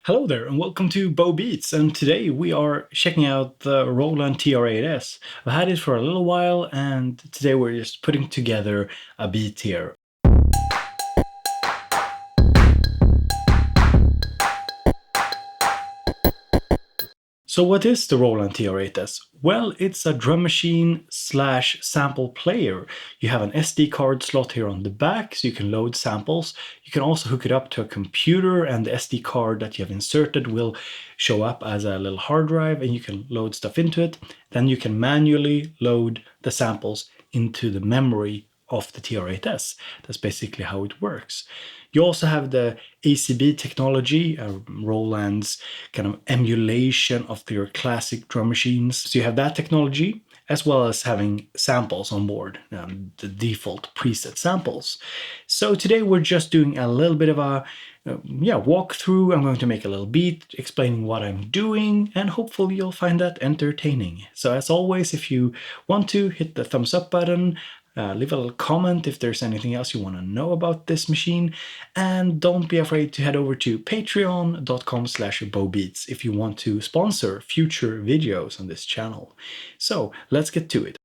Hello there and welcome to Bo Beats, and today we are checking out the Roland TR-8S. I've had it for a little while and today we're just putting together a beat here. So what is the Roland TR-8S? Well, it's a drum machine slash sample player. You have an SD card slot here on the back so you can load samples. You can also hook it up to a computer and the SD card that you have inserted will show up as a little hard drive and you can load stuff into it. Then you can manually load the samples into the memory of the TR-8S. That's basically how it works. You also have the ACB technology, Roland's kind of emulation of your classic drum machines. So you have that technology, as well as having samples on board, the default preset samples. So today we're just doing a little bit of a walkthrough. I'm going to make a little beat explaining what I'm doing, and hopefully you'll find that entertaining. So as always, if you want to, hit the thumbs up button, leave a little comment if there's anything else you want to know about this machine, and don't be afraid to head over to patreon.com/bobeats if you want to sponsor future videos on this channel. So let's get to it.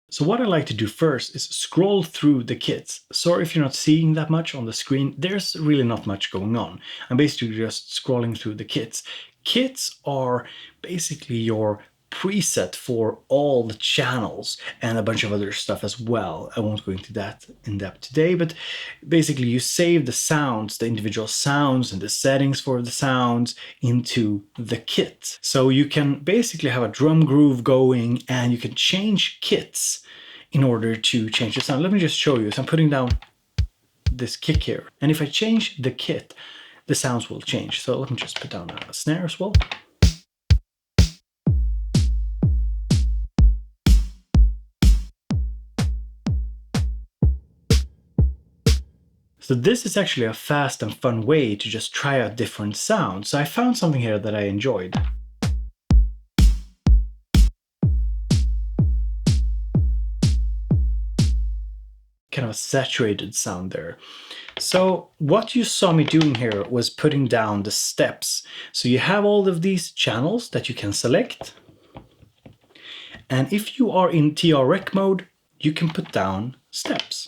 So what I like to do first is scroll through the kits. Sorry if you're not seeing that much on the screen, there's really not much going on. I'm basically just scrolling through the kits. Kits are basically your preset for all the channels and a bunch of other stuff as well. I won't go into that in depth today, but basically you save the sounds, the individual sounds and the settings for the sounds into the kit. So you can basically have a drum groove going and you can change kits in order to change the sound. Let me just show you. So I'm putting down this kick here, and if I change the kit, the sounds will change. So let me just put down a snare as well. So this is actually a fast and fun way to just try out different sounds. So I found something here that I enjoyed. Kind of a saturated sound there. So what you saw me doing here was putting down the steps. So you have all of these channels that you can select. And if you are in TR-rec mode, you can put down steps.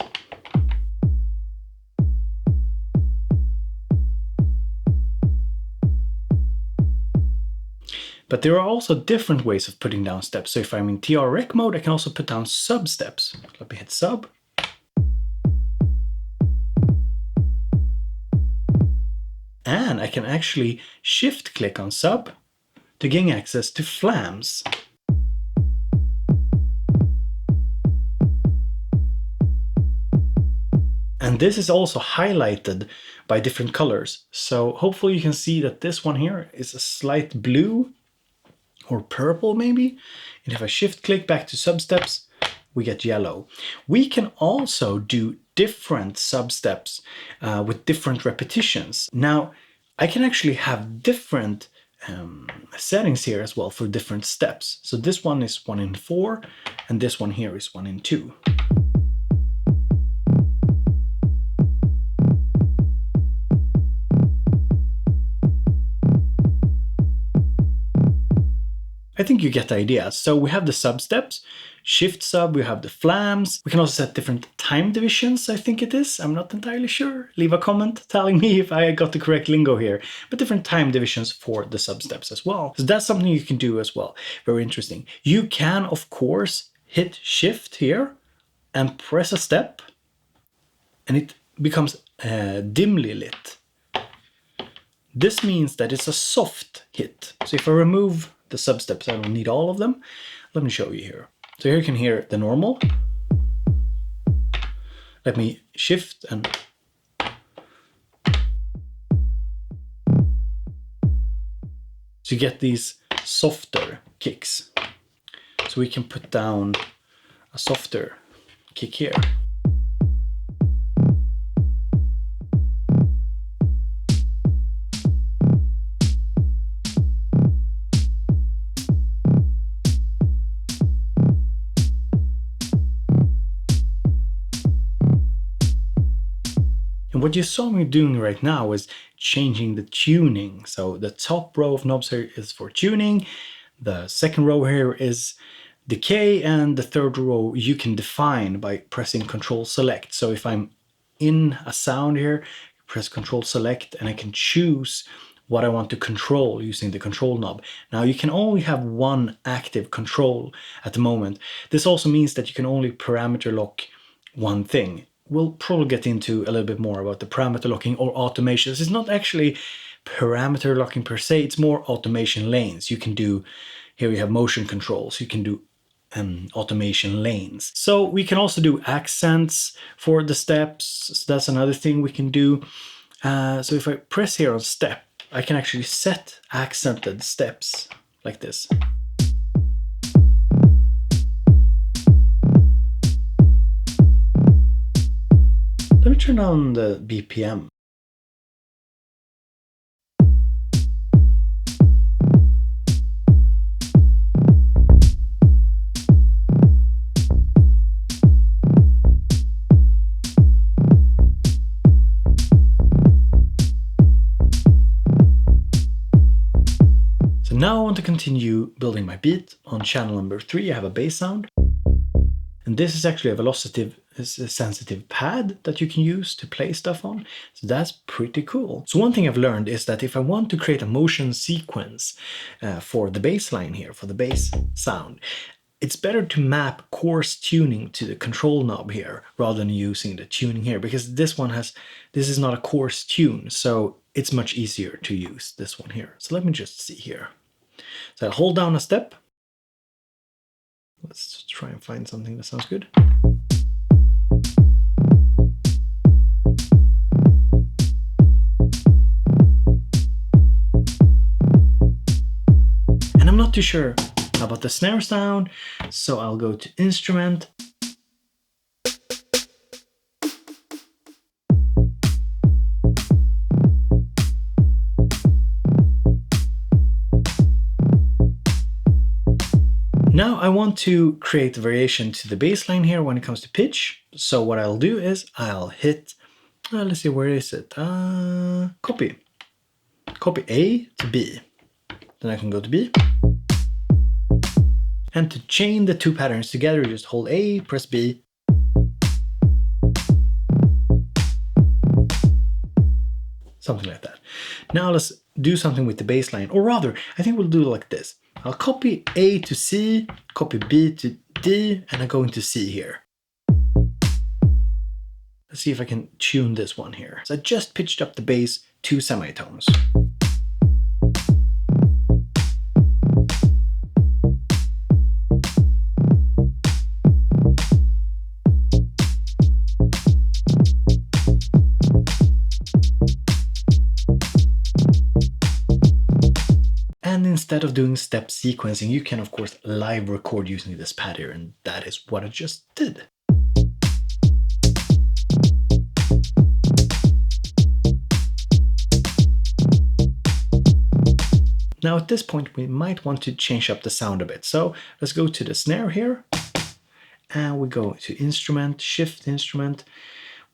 But there are also different ways of putting down steps. So if I'm in TR-rec mode, I can also put down substeps. Let me hit sub. And I can actually shift click on sub to gain access to flams. And this is also highlighted by different colors. So hopefully you can see that this one here is a slight blue or purple maybe. And if I shift click back to substeps, we get yellow. We can also do different substeps with different repetitions. Now, I can actually have different settings here as well for different steps. So this one is 1 in 4, and this one here is 1 in 2. I think you get the idea. So we have the substeps, shift sub, we have the flams. We can also set different time divisions, I think it is. I'm not entirely sure. Leave a comment telling me if I got the correct lingo here. But different time divisions for the substeps as well. So that's something you can do as well. Very interesting. You can, of course, hit shift here and press a step and it becomes dimly lit. This means that it's a soft hit. So if I remove the substeps, I don't need all of them. Let me show you here. So here you can hear the normal. Let me shift and so you get these softer kicks. So we can put down a softer kick here. And what you saw me doing right now is changing the tuning. So the top row of knobs here is for tuning. The second row here is decay, and the third row you can define by pressing Control Select. So if I'm in a sound here, press Control Select and I can choose what I want to control using the control knob. Now you can only have one active control at the moment. This also means that you can only parameter lock one thing. We'll probably get into a little bit more about the parameter locking or automations. It's not actually parameter locking per se, it's more automation lanes. You can do, here we have motion controls, you can do automation lanes. So we can also do accents for the steps. So that's another thing we can do. So if I press here on step, I can actually set accented steps like this. Let me turn down the BPM. Now I want to continue building my beat. On channel number 3 I have a bass sound. And this is actually a velocity sensitive pad that you can use to play stuff on. So that's pretty cool. So one thing I've learned is that if I want to create a motion sequence for the bass line here, for the bass sound, it's better to map coarse tuning to the control knob here rather than using the tuning here, because this is not a coarse tune, so it's much easier to use this one here. So let me just see here. So I'll hold down a step. Let's try and find something that sounds good. And I'm not too sure about the snare sound, so I'll go to instrument. Now I want to create a variation to the bass line here when it comes to pitch. So what I'll do is I'll hit, let's see, where is it? Copy A to B. Then I can go to B. And to chain the two patterns together, just hold A, press B. Something like that. Now let's do something with the bass line, or rather, I think we'll do it like this. I'll copy A to C, copy B to D, and I go into C here. Let's see if I can tune this one here. So I just pitched up the bass 2 semitones. And instead of doing step sequencing, you can of course live record using this pad here, and that is what I just did. Now at this point we might want to change up the sound a bit. So let's go to the snare here, and we go to instrument, shift instrument.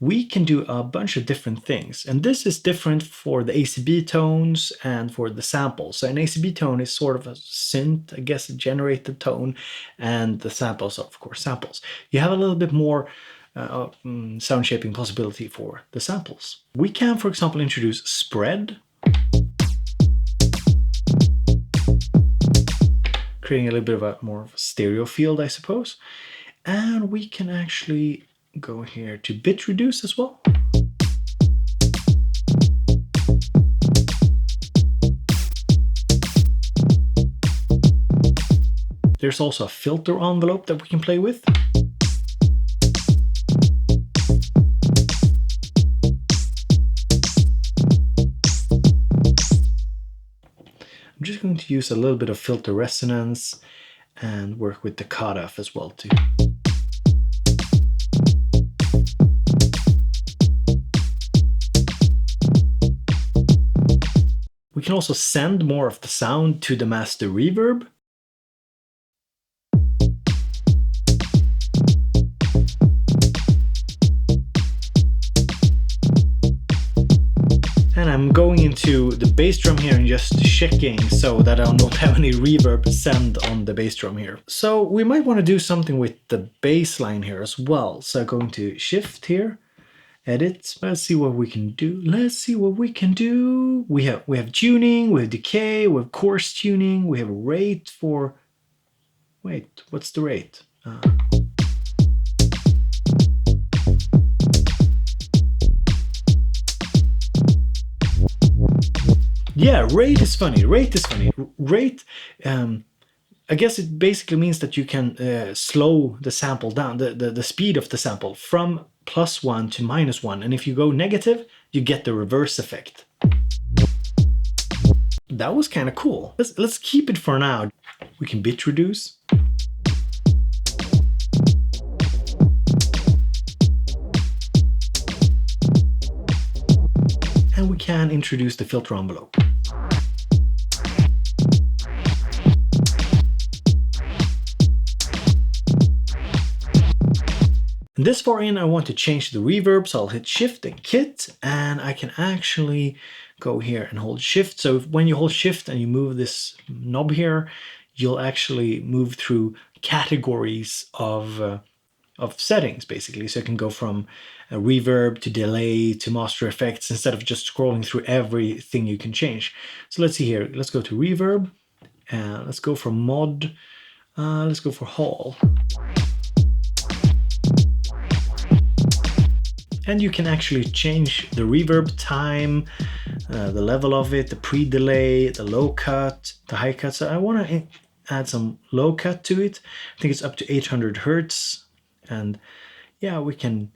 We can do a bunch of different things, and this is different for the ACB tones and for the samples. So an ACB tone is sort of a synth, I guess, a generated tone, and the samples are of course samples. You have a little bit more sound shaping possibility for the samples. We can, for example, introduce spread, creating a little bit of a more of a stereo field, I suppose. And we can actually go here to bit reduce as well. There's also a filter envelope that we can play with. I'm just going to use a little bit of filter resonance and work with the cutoff as well too. We can also send more of the sound to the master reverb. I'm going into the bass drum here and just checking so that I don't have any reverb send on the bass drum here. So we might want to do something with the bass line here as well. So going to shift here, edit. Let's see what we can do. Let's see what we can do. We have tuning, we have decay, we have coarse tuning, we have a rate for. Wait, what's the rate? Yeah, rate is funny. Rate is funny. Rate, I guess it basically means that you can slow the sample down, the speed of the sample from +1 to -1. And if you go negative, you get the reverse effect. That was kind of cool. Let's keep it for now. We can bit reduce. And we can introduce the filter envelope. And this far in, I want to change the reverb, so I'll hit Shift and Kit, and I can actually go here and hold Shift. So when you hold Shift and you move this knob here, you'll actually move through categories of settings, basically. So you can go from a reverb to delay to master effects instead of just scrolling through everything you can change. So let's see here. Let's go to reverb, and let's go for mod. Let's go for hall. And you can actually change the reverb time, the level of it, the pre-delay, the low cut, the high cut. So I want to add some low cut to it. I think it's up to 800 Hertz. And yeah, we can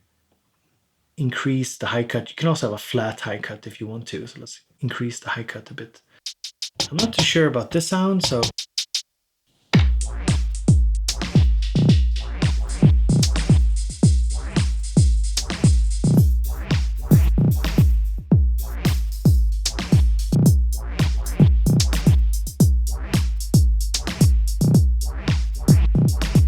increase the high cut. You can also have a flat high cut if you want to. So let's increase the high cut a bit. I'm not too sure about this sound, so.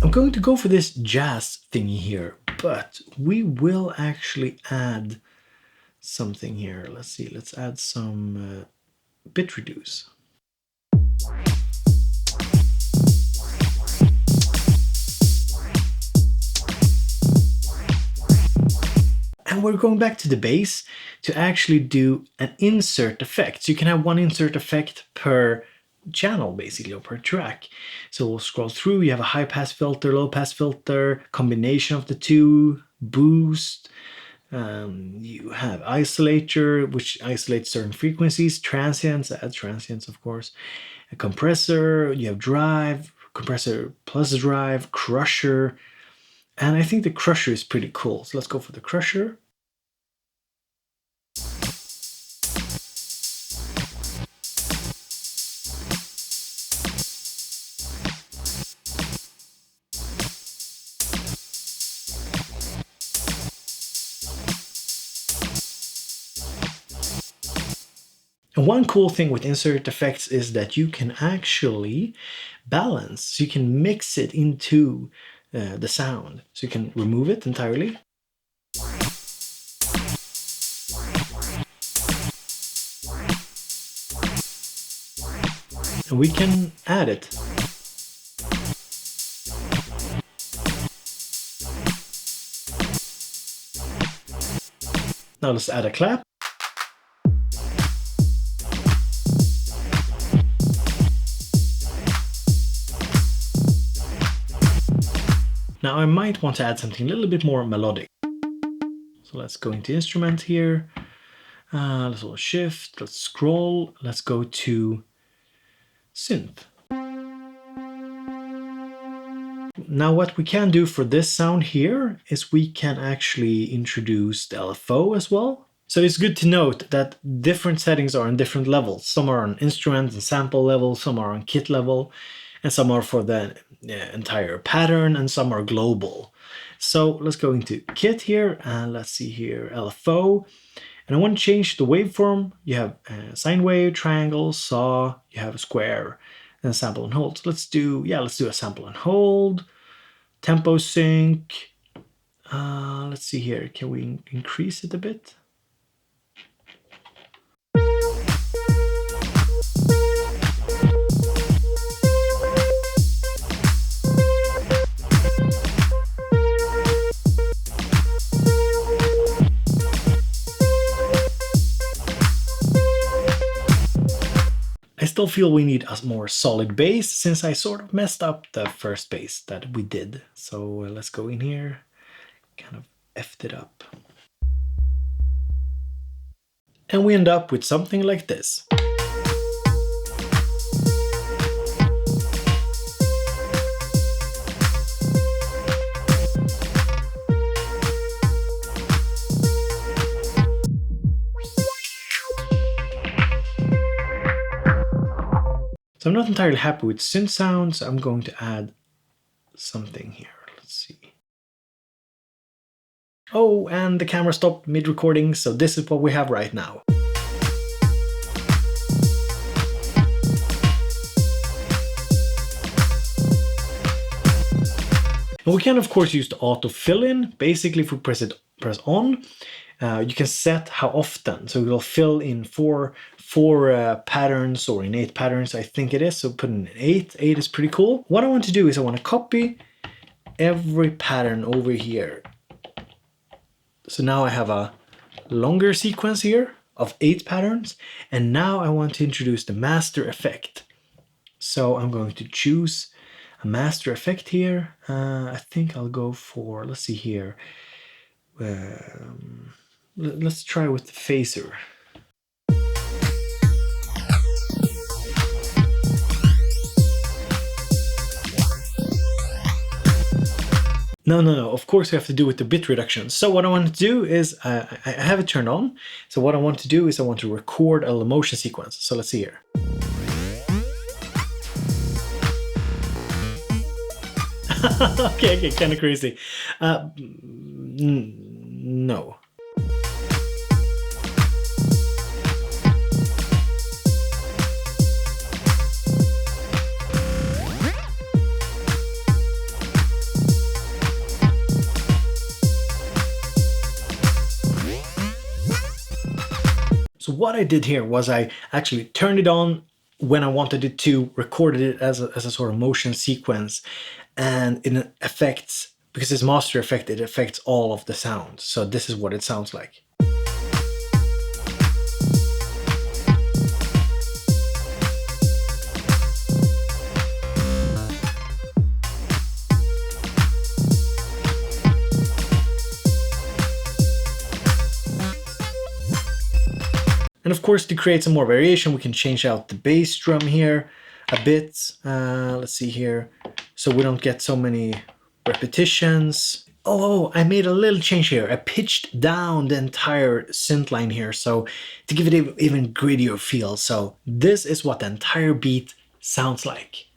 I'm going to go for this jazz thingy here, but we will actually add something here. Let's see, let's add some bit reduce. And we're going back to the bass to actually do an insert effect. So you can have one insert effect per channel, basically, or per track. So we'll scroll through. You have a high pass filter, low pass filter, combination of the two, boost. You have isolator, which isolates certain frequencies, transients, add transients, of course, a compressor, you have drive, compressor plus drive, crusher, and I think the crusher is pretty cool. So let's go for the crusher. And one cool thing with insert effects is that you can actually balance, so you can mix it into the sound. So you can remove it entirely. And we can add it. Now let's add a clap. Now I might want to add something a little bit more melodic. So let's go into instrument here. Let's hold shift, let's scroll, let's go to synth. Now what we can do for this sound here is we can actually introduce the LFO as well. So it's good to note that different settings are on different levels. Some are on instrument and sample level, some are on kit level, and some are for the entire pattern, and some are global. So let's go into kit here, and let's see here, LFO. And I want to change the waveform. You have sine wave, triangle, saw, you have a square, and sample and hold. So let's do a sample and hold. Tempo sync. Let's see here, can we increase it a bit? I still feel we need a more solid bass since I sort of messed up the first bass that we did. So let's go in here, kind of effed it up. And we end up with something like this. So I'm not entirely happy with synth sounds. I'm going to add something here. Let's see. Oh, and the camera stopped mid-recording, so this is what we have right now. And we can of course use the autofill in. Basically, if we press on, you can set how often. So it will fill in four patterns, or in 8 patterns, I think it is. So put in 8. 8 is pretty cool. What I want to do is I want to copy every pattern over here. So now I have a longer sequence here of 8 patterns. And now I want to introduce the master effect. So I'm going to choose a master effect here. I think I'll go for, let's see here. Let's try with the phaser. No. Of course, we have to do with the bit reduction. So what I want to do is, I have it turned on. So what I want to do is I want to record a motion sequence. So let's see here. okay, kind of crazy. No. So what I did here was I actually turned it on when I wanted it to, recorded it as a sort of motion sequence, and it affects, because it's master effect, it affects all of the sounds. So this is what it sounds like. And of course, to create some more variation, we can change out the bass drum here a bit. Let's see here. So we don't get so many repetitions. Oh, I made a little change here. I pitched down the entire synth line here, so to give it an even grittier feel. So this is what the entire beat sounds like.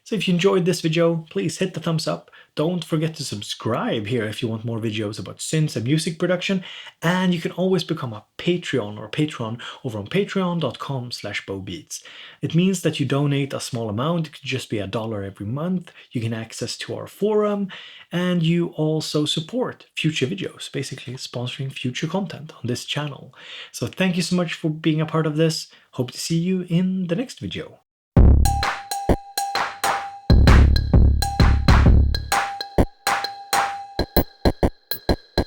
So if you enjoyed this video, please hit the thumbs up. Don't forget to subscribe here if you want more videos about synths and music production. And you can always become a Patreon or patron over on patreon.com/bowbeats. It means that you donate a small amount. It could just be $1 every month. You get access to our forum, and you also support future videos, basically sponsoring future content on this channel. So thank you so much for being a part of this. Hope to see you in the next video.